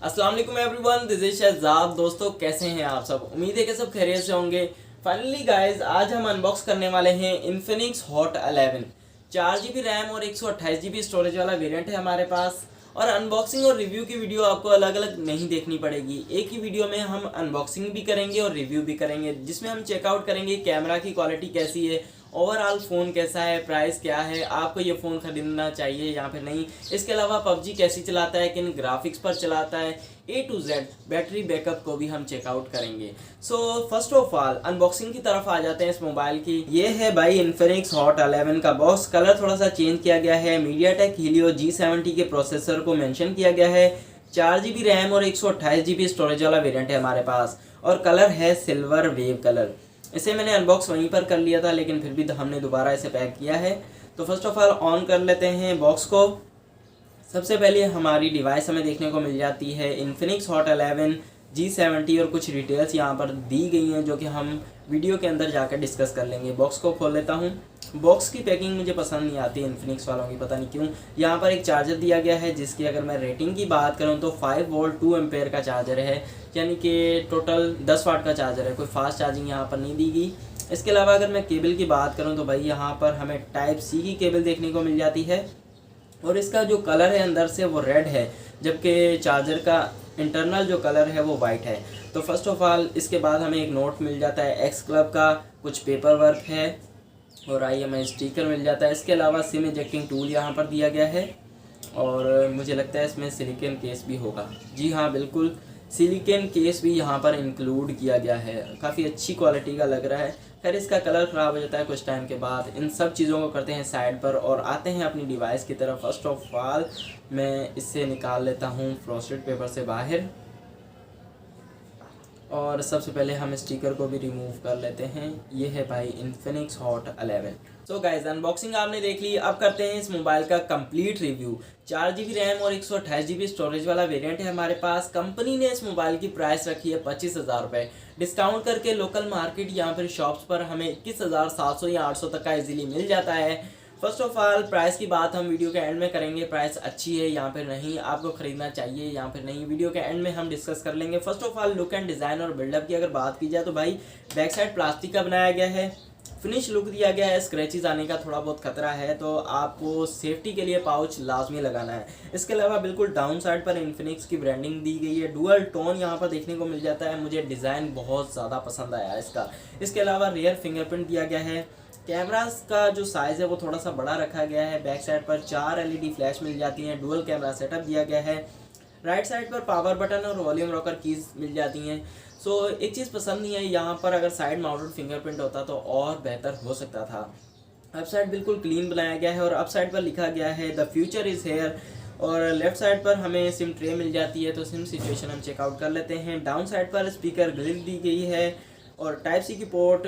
अस्सलाम वालेकुम everyone, this is Shahzad. दोस्तों कैसे हैं आप सब? उम्मीद है कि सब खैरियत से होंगे। फाइनली गाइस, आज हम अनबॉक्स करने वाले हैं इन्फिनिक्स हॉट 11। 4 GB रैम और 128 GB स्टोरेज वाला वेरिएंट है हमारे पास। और अनबॉक्सिंग और रिव्यू की वीडियो आपको अलग अलग नहीं देखनी पड़ेगी, एक ही वीडियो में हम अनबॉक्सिंग भी करेंगे और रिव्यू भी करेंगे, जिसमें हम चेकआउट करेंगे कैमरा की क्वालिटी कैसी है, ओवरऑल फ़ोन कैसा है, प्राइस क्या है, आपको ये फ़ोन ख़रीदना चाहिए या फिर नहीं। इसके अलावा पबजी कैसी चलाता है, किन ग्राफिक्स पर चलाता है, A to Z battery backup को भी हम चेकआउट करेंगे। So first of all unboxing की तरफ आ जाते हैं इस मोबाइल की। ये है भाई इन्फिनिक्स हॉट 11 का बॉक्स। कलर थोड़ा सा चेंज किया गया है, मीडियाटेक हीलियो G70 के प्रोसेसर को मेंशन किया गया है। 4 GB रैम और 128 GB स्टोरेज वाला वेरिएंट है हमारे पास, और कलर है सिल्वर वेव कलर। इसे मैंने अनबॉक्स वहीं पर कर लिया था, लेकिन फिर भी हमने दोबारा इसे पैक किया है। तो फर्स्ट ऑफ ऑल ऑन कर लेते हैं बॉक्स को। सबसे पहले हमारी डिवाइस हमें देखने को मिल जाती है इन्फिनिक्स हॉट 11 G70, और कुछ डिटेल्स यहाँ पर दी गई हैं जो कि हम वीडियो के अंदर जाकर डिस्कस कर लेंगे। बॉक्स को खोल लेता हूँ। बॉक्स की पैकिंग मुझे पसंद नहीं आती इन्फिनिक्स वालों की, पता नहीं क्यों। यहाँ पर एक चार्जर दिया गया है, जिसकी अगर मैं रेटिंग की बात करूँ तो 5 वोल्ट 2 एम्पेयर का चार्जर है, यानी कि टोटल 10 वाट का चार्जर है। कोई फास्ट चार्जिंग यहाँ पर नहीं दी गई। इसके अलावा अगर मैं केबल की बात करूँ तो भाई यहाँ पर हमें टाइप सी की केबल देखने को मिल जाती है, और इसका जो कलर है अंदर से वो रेड है, जबकि चार्जर का इंटरनल जो कलर है वो वाइट है। तो फर्स्ट ऑफ ऑल इसके बाद हमें एक नोट मिल जाता है एक्स क्लब का, कुछ पेपर वर्क है, और IMI स्टिकर मिल जाता है। इसके अलावा सिम इजेक्टिंग टूल यहाँ पर दिया गया है, और मुझे लगता है इसमें सिलिकॉन केस भी होगा। जी हाँ, बिल्कुल सिलिकॉन केस भी यहाँ पर इंक्लूड किया गया है। काफ़ी अच्छी क्वालिटी का लग रहा है। खैर इसका कलर ख़राब हो जाता है कुछ टाइम के बाद। इन सब चीज़ों को करते हैं साइड पर और आते हैं अपनी डिवाइस की तरफ। फर्स्ट ऑफ ऑल मैं इससे निकाल लेता हूँ फ्रॉस्टेड पेपर से बाहर, और सबसे पहले हम स्टिकर को भी रिमूव कर लेते हैं। ये है भाई Infinix hot 11। So guys, unboxing आपने देख ली। अब करते हैं इस मोबाइल का कंप्लीट रिव्यू। 4 GB रैम और 128 GB स्टोरेज वाला वेरिएंट है हमारे पास। कंपनी ने इस मोबाइल की प्राइस रखी है 25,000 रुपये। डिस्काउंट करके लोकल मार्केट या फिर शॉप्स पर हमें 21,700 या 800 तक का इजीली मिल जाता है। फर्स्ट ऑफ ऑल प्राइस की बात हम वीडियो के एंड में करेंगे। प्राइस अच्छी है या फिर नहीं, आपको ख़रीदना चाहिए या फिर नहीं, वीडियो के एंड में हम डिस्कस कर लेंगे। First of all look and design और बिल्डअप की अगर बात की जाए तो भाई बैक साइड प्लास्टिक का बनाया गया है, फिनिश लुक दिया गया है। स्क्रैचेस आने का थोड़ा बहुत खतरा है, तो आपको सेफ्टी के लिए पाउच लाजमी लगाना है। इसके अलावा बिल्कुल डाउन साइड पर इन्फिनिक्स की ब्रांडिंग दी गई है। डुअल टोन यहाँ पर देखने को मिल जाता है। मुझे डिज़ाइन बहुत ज़्यादा पसंद आया इसका। इसके अलावा रियर फिंगरप्रिंट दिया गया है। कैमरास का जो साइज़ है वो थोड़ा सा बड़ा रखा गया है। बैक साइड पर 4 LED फ्लैश मिल जाती हैं। डुअल कैमरा सेटअप दिया गया है। राइट साइड पर पावर बटन और वॉल्यूम रॉकर कीज़ मिल जाती हैं। सो एक चीज़ पसंद नहीं है यहाँ पर, अगर साइड माउंटेड फिंगरप्रिंट होता तो और बेहतर हो सकता था। अप साइड बिल्कुल क्लीन बनाया गया है, और अप साइड पर लिखा गया है द फ्यूचर इज़ हेयर। और लेफ्ट साइड पर हमें सिम ट्रे मिल जाती है, तो सिम सिचुएशन हम चेकआउट कर लेते हैं। डाउन साइड पर स्पीकर ग्रिल दी गई है, और टाइप सी की पोर्ट,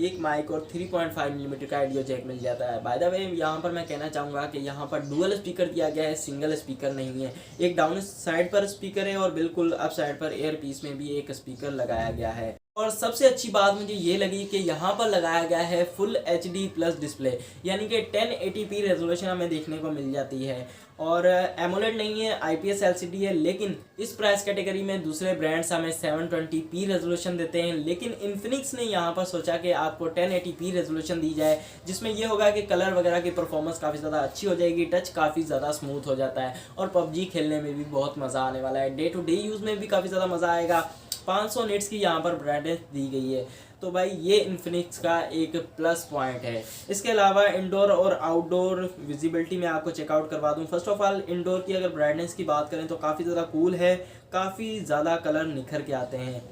एक माइक और 3.5 मिलीमीटर का ऑडियो जैक मिल जाता है। बाय द वे यहाँ पर मैं कहना चाहूँगा कि यहाँ पर डुअल स्पीकर दिया गया है, सिंगल स्पीकर नहीं है। एक डाउन साइड पर स्पीकर है, और बिल्कुल अप साइड पर एयर पीस में भी एक स्पीकर लगाया गया है। और सबसे अच्छी बात मुझे ये लगी कि यहाँ पर लगाया गया है फुल HD प्लस डिस्प्ले, यानी कि 1080p रेजोल्यूशन हमें देखने को मिल जाती है। और एमोलेड नहीं है, IPS LCD है। लेकिन इस प्राइस कैटेगरी में दूसरे ब्रांड्स हमें 720p रेजोल्यूशन देते हैं, लेकिन इन्फिनिक्स ने यहाँ पर सोचा कि आपको 1080p रेजोल्यूशन दी जाए, जिसमें ये होगा कि कलर वगैरह की परफॉर्मेंस काफ़ी ज़्यादा अच्छी हो जाएगी, टच काफ़ी ज़्यादा स्मूथ हो जाता है, और पबजी खेलने में भी बहुत मज़ा आने वाला है। डे टू डे यूज़ में भी काफ़ी ज़्यादा मज़ा आएगा। 500 निट्स की यहाँ पर ब्राइटनेस दी गई है, तो भाई ये इन्फिनिक्स का एक प्लस पॉइंट है। इसके अलावा इंडोर और आउटडोर विजिबिलिटी में आपको चेकआउट करवा दूं। फर्स्ट ऑफ ऑल इंडोर की अगर ब्राइटनेस की बात करें तो काफ़ी ज़्यादा कूल है, काफ़ी ज़्यादा कलर निखर के आते हैं।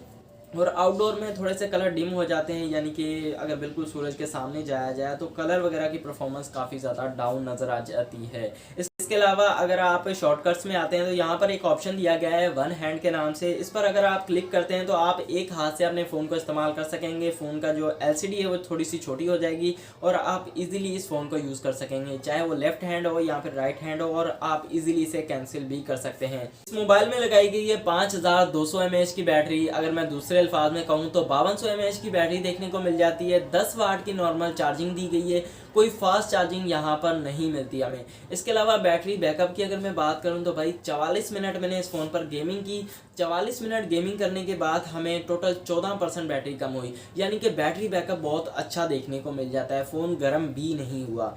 और आउटडोर में थोड़े से कलर डिम हो जाते हैं, यानी कि अगर बिल्कुल सूरज के सामने जाया जाए तो कलर वगैरह की परफॉर्मेंस काफ़ी ज़्यादा डाउन नज़र आ जाती है। इसके अलावा अगर आप शॉर्टकट्स में आते हैं तो यहाँ पर एक ऑप्शन दिया गया है वन हैंड के नाम से। इस पर अगर आप क्लिक करते हैं तो आप एक हाथ से अपने फ़ोन को इस्तेमाल कर सकेंगे। फ़ोन का जो LCD है वो थोड़ी सी छोटी हो जाएगी, और आप इजीली इस फ़ोन को यूज़ कर सकेंगे, चाहे वो लेफ्ट हैंड हो या फिर राइट हैंड हो, और आप इजीली इसे कैंसिल भी कर सकते हैं। इस मोबाइल में लगाई गई है 5200 mAh की बैटरी। अगर मैं दूसरे अल्फाज में कहूँ तो 5200 mAh की बैटरी देखने को मिल जाती है, 10 वाट की नॉर्मल चार्जिंग दी गई है, कोई फास्ट चार्जिंग यहाँ पर नहीं मिलती हमें। इसके अलावा बैटरी बैकअप की अगर मैं बात करूँ तो भाई 44 मिनट मैंने इस फ़ोन पर गेमिंग की, 44 मिनट गेमिंग करने के बाद हमें टोटल 14% बैटरी कम हुई, यानी कि बैटरी बैकअप बहुत अच्छा देखने को मिल जाता है, फ़ोन गर्म भी नहीं हुआ।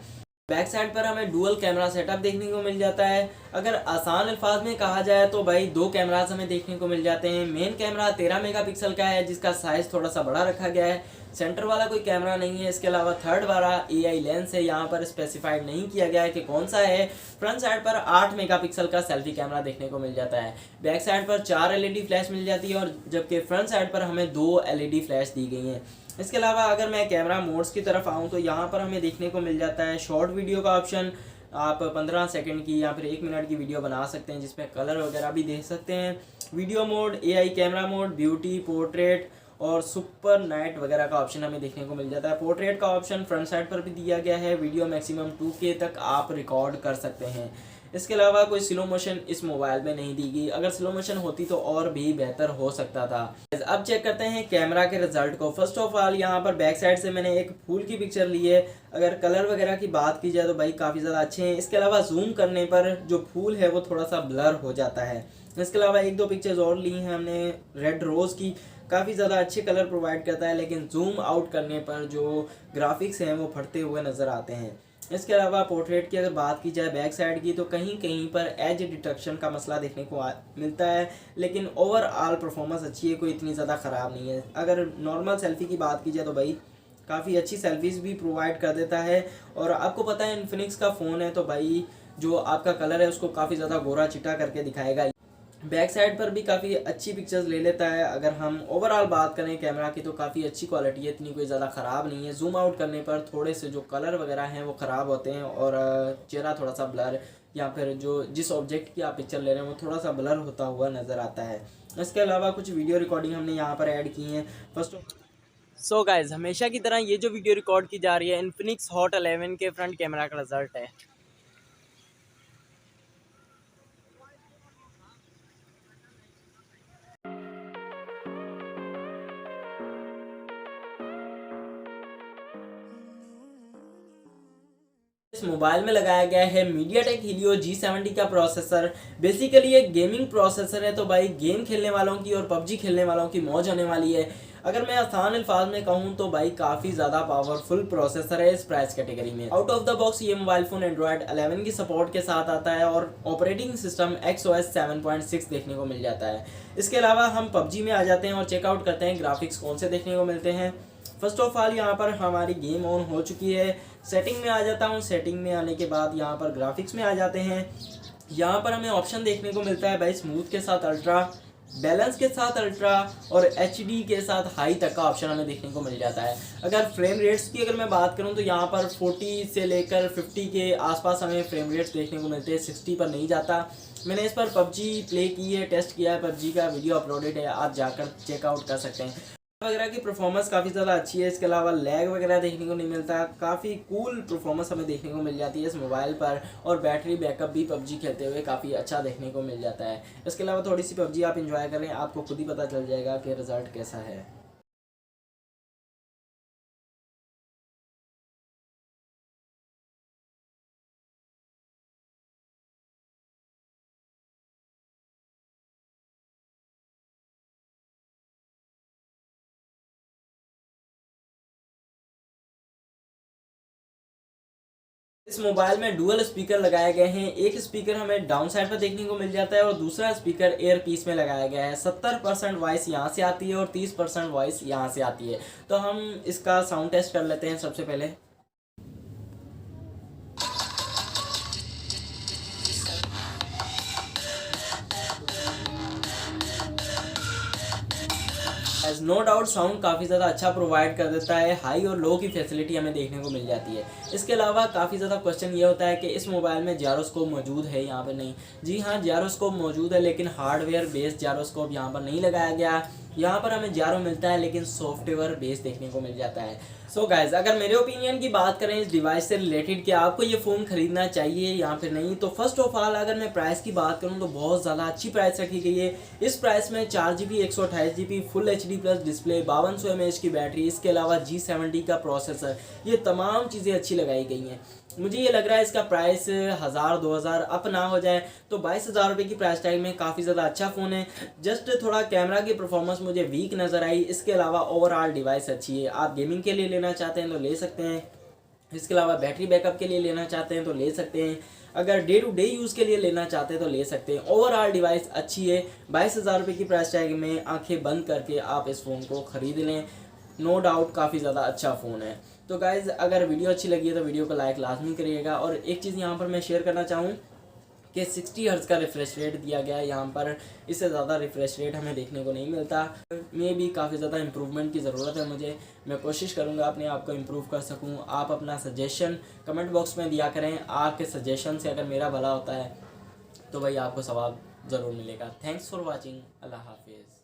बैक साइड पर हमें डुअल कैमरा सेटअप देखने को मिल जाता है। अगर आसान अल्फाज में कहा जाए तो भाई 2 कैमरास हमें देखने को मिल जाते हैं। मेन कैमरा 13 मेगापिक्सल का है, जिसका साइज़ थोड़ा सा बड़ा रखा गया है। सेंटर वाला कोई कैमरा नहीं है। इसके अलावा थर्ड वाला AI लेंस है, यहाँ पर स्पेसिफाइड नहीं किया गया है कि कौन सा है। फ्रंट साइड पर 8 मेगापिक्सल का सेल्फी कैमरा देखने को मिल जाता है। बैक साइड पर 4 LED फ्लैश मिल जाती है, और जबकि फ्रंट साइड पर हमें 2 LED फ्लैश दी गई हैं। इसके अलावा अगर मैं कैमरा मोड्स की तरफ आऊँ तो यहाँ पर हमें देखने को मिल जाता है शॉर्ट वीडियो का ऑप्शन। आप 15 सेकंड की या फिर 1 मिनट की वीडियो बना सकते हैं, जिसमें कलर वगैरह भी देख सकते हैं। Video mode, AI camera mode, beauty, portrait और सुपर नाइट वगैरह का ऑप्शन हमें देखने को मिल जाता है। पोर्ट्रेट का ऑप्शन फ्रंट साइड पर भी दिया गया है। वीडियो मैक्सिमम 2K तक आप रिकॉर्ड कर सकते हैं। इसके अलावा कोई स्लो मोशन इस मोबाइल में नहीं दी गई, अगर स्लो मोशन होती तो और भी बेहतर हो सकता था। अब चेक करते हैं कैमरा के रिजल्ट को। फर्स्ट ऑफ ऑल यहाँ पर बैक साइड से मैंने एक फूल की पिक्चर ली है। अगर कलर वगैरह की बात की जाए तो भाई काफ़ी ज़्यादा अच्छे हैं। इसके अलावा जूम करने पर जो फूल है वो थोड़ा सा ब्लर हो जाता है। इसके अलावा 1-2 पिक्चर्स और ली हैं हमने रेड रोज़ की, काफ़ी ज़्यादा अच्छे कलर प्रोवाइड करता है, लेकिन जूम आउट करने पर जो ग्राफिक्स हैं वो फटते हुए नज़र आते हैं। इसके अलावा पोर्ट्रेट की अगर बात की जाए बैक साइड की, तो कहीं कहीं पर एज डिटेक्शन का मसला देखने को मिलता है, लेकिन ओवरऑल परफॉर्मेंस अच्छी है, कोई इतनी ज़्यादा ख़राब नहीं है। अगर नॉर्मल सेल्फ़ी की बात की जाए तो भाई काफ़ी अच्छी सेल्फीज़ भी प्रोवाइड कर देता है। और आपको पता है इन्फिनिक्स का फ़ोन है, तो भाई जो आपका कलर है उसको काफ़ी ज़्यादा गोरा चिट्टा करके दिखाएगा। बैक साइड पर भी काफ़ी अच्छी पिक्चर्स ले लेता है। अगर हम ओवरऑल बात करें कैमरा की तो काफ़ी अच्छी क्वालिटी है, इतनी कोई ज़्यादा ख़राब नहीं है। जूम आउट करने पर थोड़े से जो कलर वगैरह हैं वो ख़राब होते हैं, और चेहरा थोड़ा सा ब्लर, या फिर जो जिस ऑब्जेक्ट की आप पिक्चर ले रहे हैं वो थोड़ा सा ब्लर होता हुआ नज़र आता है। इसके अलावा कुछ वीडियो रिकॉर्डिंग हमने यहाँ पर ऐड की हैं। सो गाइज, हमेशा की तरह ये जो वीडियो रिकॉर्ड की जा रही है इन्फिनिक्स हॉट 11 के फ्रंट कैमरा का रिजल्ट है। इस मोबाइल में लगाया गया है MediaTek Helio G70 का प्रोसेसर। बेसिकली ये गेमिंग प्रोसेसर है, तो भाई गेम खेलने वालों की और PUBG खेलने वालों की मौज होने वाली है। अगर मैं आसान अल्फाज में कहूँ तो भाई काफ़ी ज़्यादा पावरफुल प्रोसेसर है इस प्राइस कैटेगरी में। आउट ऑफ द बॉक्स ये मोबाइल फ़ोन Android 11 की सपोर्ट के साथ आता है, और ऑपरेटिंग सिस्टम XOS 7.6 देखने को मिल जाता है। इसके अलावा हम PUBG में आ जाते हैं और चेकआउट करते हैं ग्राफिक्स कौन से देखने को मिलते हैं। फर्स्ट ऑफ ऑल यहाँ पर हमारी गेम ऑन हो चुकी है। सेटिंग में आ जाता हूँ। सेटिंग में आने के बाद यहाँ पर ग्राफिक्स में आ जाते हैं। यहाँ पर हमें ऑप्शन देखने को मिलता है भाई स्मूथ के साथ अल्ट्रा, बैलेंस के साथ अल्ट्रा और HD के साथ हाई तक का ऑप्शन हमें देखने को मिल जाता है। अगर फ्रेम रेट्स की अगर मैं बात करूँ तो यहाँ पर 40 से लेकर 50 के आसपास हमें फ्रेम रेट्स देखने को मिलते हैं, 60 पर नहीं जाता। मैंने इस पर PUBG प्ले की है, टेस्ट किया है, PUBG का वीडियो अपलोडेड है, आप जाकर चेकआउट कर सकते हैं। वगैरह की परफॉर्मेंस काफ़ी ज़्यादा अच्छी है। इसके अलावा लैग वगैरह देखने को नहीं मिलता, काफ़ी कूल परफॉर्मेंस हमें देखने को मिल जाती है इस मोबाइल पर, और बैटरी बैकअप भी PUBG खेलते हुए काफ़ी अच्छा देखने को मिल जाता है। इसके अलावा थोड़ी सी PUBG आप इंजॉय करें, आपको खुद ही पता चल जाएगा कि रिज़ल्ट कैसा है। इस मोबाइल में डुअल स्पीकर लगाए गए हैं। एक स्पीकर हमें डाउन साइड पर देखने को मिल जाता है, और दूसरा स्पीकर एयर पीस में लगाया गया है। 70% वॉइस यहाँ से आती है और 30% वॉइस यहाँ से आती है। तो हम इसका साउंड टेस्ट कर लेते हैं सबसे पहले। एज नो डाउट साउंड काफ़ी ज़्यादा अच्छा प्रोवाइड कर देता है, हाई और लो की फैसिलिटी हमें देखने को मिल जाती है। इसके अलावा काफ़ी ज़्यादा क्वेश्चन ये होता है कि इस मोबाइल में जायरोस्कोप मौजूद है, यहाँ पर नहीं। जी हाँ, जायरोस्कोप मौजूद है, लेकिन हार्डवेयर बेस्ड जायरोस्कोप यहाँ पर नहीं लगाया गया। यहाँ पर हमें जायरो मिलता है, लेकिन सॉफ्टवेयर बेस्ड देखने को मिल जाता है। सो गाइज, अगर मेरे ओपिनियन की बात करें इस डिवाइस से रिलेटेड कि आपको ये फ़ोन खरीदना चाहिए या फिर नहीं, तो फर्स्ट ऑफ ऑल अगर मैं प्राइस की बात करूं तो बहुत ज़्यादा अच्छी प्राइस रखी गई है। इस प्राइस में 4GB 128GB full HD plus display, 5200 mAh की बैटरी, इसके अलावा G70 का प्रोसेसर, ये तमाम चीज़ें अच्छी लगाई गई हैं। मुझे ये लग रहा है इसका प्राइस 1000-2000 अप ना हो जाए तो 22,000 रुपये की प्राइस टैग में काफ़ी ज़्यादा अच्छा फ़ोन है। जस्ट थोड़ा कैमरा की परफॉर्मेंस मुझे वीक नज़र आई, इसके अलावा ओवरऑल डिवाइस अच्छी है। आप गेमिंग के लिए लेना चाहते हैं तो ले सकते हैं, इसके अलावा बैटरी बैकअप के लिए लेना चाहते हैं तो ले सकते हैं, अगर डे टू डे यूज़ के लिए लेना चाहते हैं तो ले सकते हैं। ओवरऑल डिवाइस अच्छी है। 22,000 रुपये की प्राइस टैग में आंखें बंद करके आप इस फ़ोन को ख़रीद लें, नो डाउट काफ़ी ज़्यादा अच्छा फ़ोन है। तो गाइज़, अगर वीडियो अच्छी लगी है तो वीडियो को लाइक लाजमी करिएगा। और एक चीज़ यहाँ पर मैं शेयर करना चाहूँ कि 60 हर्ट्ज़ का रिफ्रेश रेट दिया गया है यहाँ पर, इससे ज़्यादा रिफ्रेश रेट हमें देखने को नहीं मिलता। में भी काफ़ी ज़्यादा इम्प्रूवमेंट की ज़रूरत है मुझे। मैं कोशिश करूँगा अपने आप को इम्प्रूव कर सकूँ। आप अपना सजेशन कमेंट बॉक्स में दिया करें। आपके सजेशन से अगर मेरा भला होता है तो भाई आपको सवाब ज़रूर मिलेगा। Thanks for watching. अल्लाह हाफिज़।